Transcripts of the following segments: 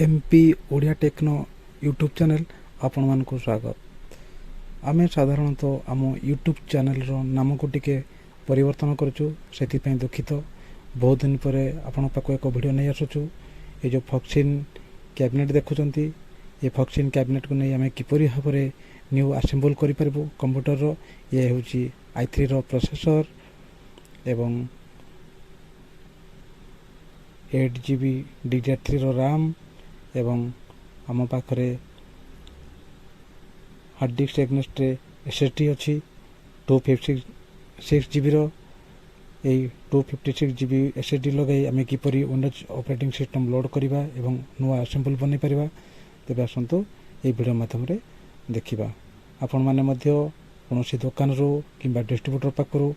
MP Odia techno YouTube channel आपण मानक स्वागत। आमे साधारणतः आम यूट्यूब चैनल रो नाम को टिके परिवर्तन करचु, सेति पय दुखित। बहुत दिन पर आपण पाको एक वीडियो नहीं आसुचु। ये जो फक्सिन कैबिनेट देखुचंती, ये फक्सिन कैबिनेट को नहीं आमे किपरि भाबरे न्यू असेंबल करि परबो कंप्यूटर रो। ये होची i3 रो प्रोसेसर एवं 8GB DDR3 रो RAM एवं आम पाखरे हार्ड डिस्क एग्नेस्ट SSD अच्छी 256GB रो। 256GB SSD लगे आम किपरि विंडोज ऑपरेटिंग सिस्टम लोड करवा एवं नुआ असेंबल बनै परिबा। तेबे आसंतु ए वीडियो माध्यम रे देखिबा। आपण माने मध्य कोनोसी दुकान रो किंबा डिस्ट्रीब्यूटर पाखरु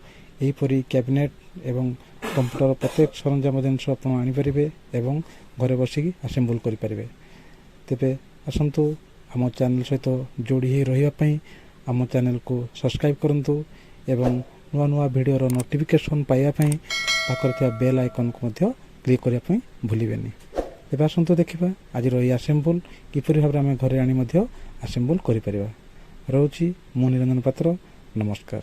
एहीपरि कैबिनेट एवं कंप्यूटर प्रत्येक सरंजाम जिनस आपण आनि परिबे एवं घरे बसिकी असेंबल करि परिबे। तेबे आसंतु आम चैनल सहित जोड़ी ही रहिबा पई आम चैनल को सब्सक्राइब करंतु एवं नुआ नुआ वीडियो रो नोटिफिकेशन पाइबा पई पाखर थिया बेल आइकन को मध्य क्लिक करिया पई भूलिबेनी। तेबे आसंतु देखिबा आज रही असेंबल किपरि भाबरे आम घरे आनि मध्य असेंबल करि परिबा। रहउची मु निरंजन पात्र, नमस्कार।